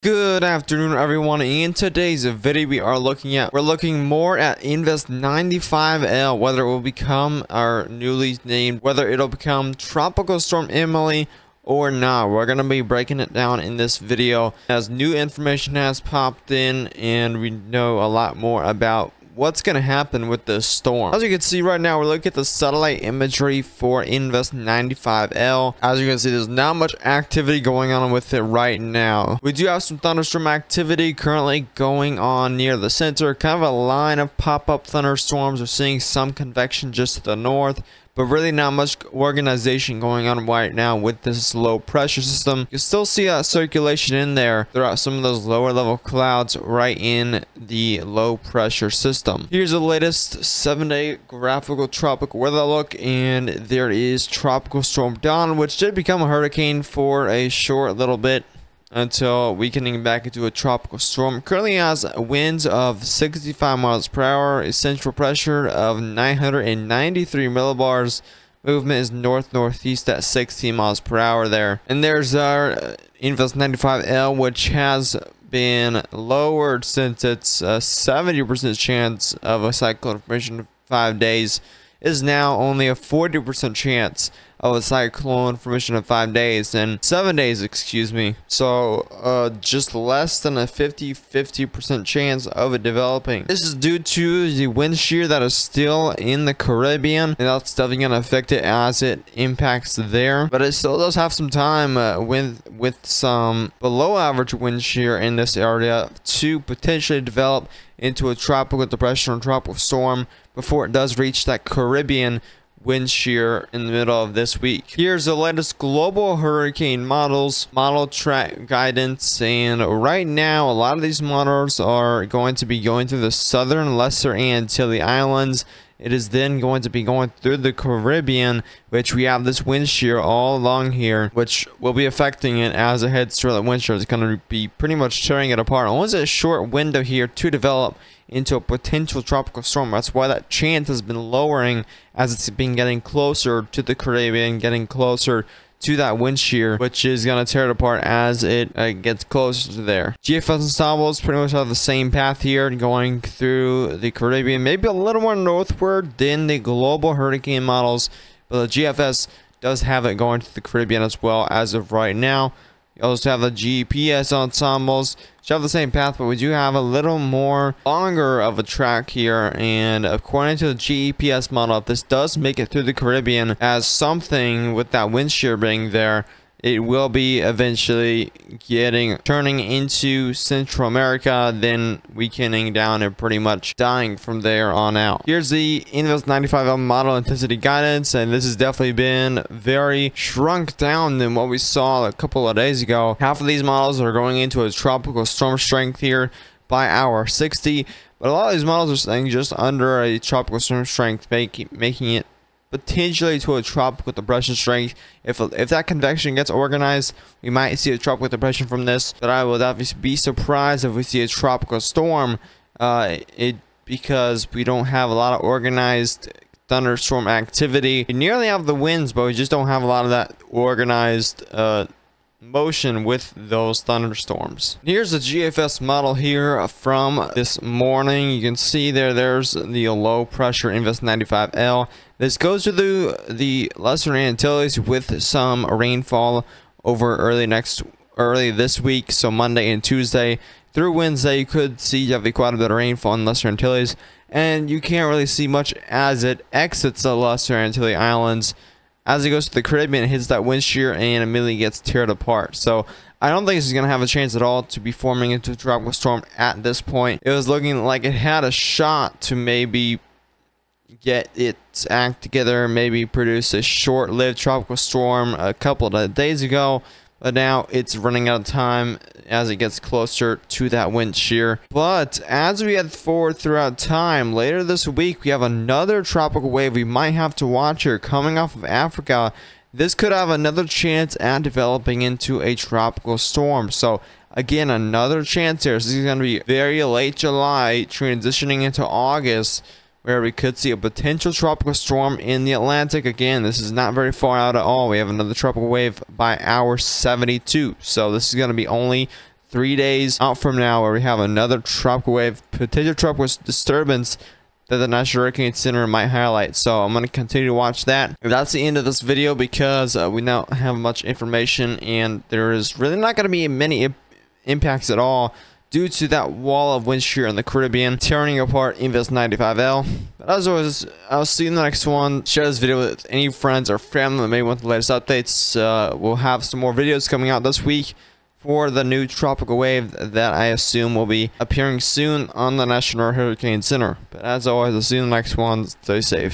Good afternoon, everyone. In today's video, we're looking more at Invest 95L, whether it will become our newly named, whether it'll become Tropical Storm Emily or not. We're gonna be breaking it down in this video as new information has popped in, and we know a lot more about what's going to happen with this storm. As you can see right now, we're looking at the satellite imagery for Invest 95L. As you can see, there's not much activity going on with it right now. We do have some thunderstorm activity currently going on near the center, kind of a line of pop-up thunderstorms. We're seeing some convection just to the north, but really not much organization going on right now with this low pressure system. You still see that circulation in there throughout some of those lower level clouds right in the low pressure system. Here's the latest 7-day graphical tropical weather look, and there is Tropical Storm Dawn, which did become a hurricane for a short little bit until weakening back into a tropical storm. Currently has winds of 65 miles per hour, a central pressure of 993 millibars. Movement is north-northeast at 16 miles per hour there. And there's our Invest 95L, which has been lowered since its 70% chance of a cyclone formation in 5 days is now only a 40% chance of a cyclone formation in 5 days, and 7 days, excuse me. So just less than a 50% chance of it developing. This is due to the wind shear that is still in the Caribbean, and that's definitely going to affect it as it impacts there. But it still does have some time with some below average wind shear in this area to potentially develop into a tropical depression or tropical storm before it does reach that Caribbean wind shear in the middle of this week. Here's the latest global hurricane models, model track guidance, and right now a lot of these models are going to be going through the southern Lesser Antilles Islands. It is then going to be going through the Caribbean, which we have this wind shear all along here, which will be affecting it as it heads through the wind shear. It's going to be pretty much tearing it apart. Only a short window here to develop into a potential tropical storm. That's why that chance has been lowering as it's been getting closer to the Caribbean, getting closer to that wind shear, which is going to tear it apart as it gets closer to there. GFS ensembles pretty much have the same path here, going through the Caribbean, maybe a little more northward than the global hurricane models, but the GFS does have it going to the Caribbean as well as of right now. You also have the GPS ensembles, which have the same path, but we do have a little more longer of a track here. And according to the GPS model, if this does make it through the Caribbean as something with that wind shear being there, it will be eventually turning into Central America, then weakening down and pretty much dying from there on out. Here's the Invest 95L model intensity guidance, and this has definitely been very shrunk down than what we saw a couple of days ago. Half of these models are going into a tropical storm strength here by hour 60, but a lot of these models are staying just under a tropical storm strength, making it potentially to a tropical depression strength. If that convection gets organized, we might see a tropical depression from this, but I would obviously be surprised if we see a tropical storm because we don't have a lot of organized thunderstorm activity. We nearly have the winds, but we just don't have a lot of that organized motion with those thunderstorms. Here's the GFS model here from this morning. You can see there's the low pressure Invest 95L. This goes to the Lesser Antilles with some rainfall over early this week, so Monday and Tuesday through Wednesday. You could see you have quite a bit of rainfall in Lesser Antilles, and you can't really see much as it exits the Lesser Antilles Islands. As it goes to the Caribbean, it hits that wind shear and immediately gets teared apart. So I don't think this is going to have a chance at all to be forming into a tropical storm at this point. It was looking like it had a shot to maybe get its act together, maybe produce a short-lived tropical storm a couple of days ago, but now it's running out of time as it gets closer to that wind shear. But as we head forward throughout time, later this week we have another tropical wave we might have to watch here coming off of Africa. This could have another chance at developing into a tropical storm. So again, another chance here. This is going to be very late July, transitioning into August, where we could see a potential tropical storm in the Atlantic. Again, this is not very far out at all. We have another tropical wave by hour 72. So this is going to be only 3 days out from now, where we have another tropical wave, potential tropical disturbance that the National Hurricane Center might highlight. So I'm going to continue to watch that. That's the end of this video, because we don't have much information, and there is really not going to be many impacts at all due to that wall of wind shear in the Caribbean tearing apart Invest 95L. But as always, I'll see you in the next one. Share this video with any friends or family that may want the latest updates. We'll have some more videos coming out this week for the new tropical wave that I assume will be appearing soon on the National Hurricane Center. But as always, I'll see you in the next one. Stay safe.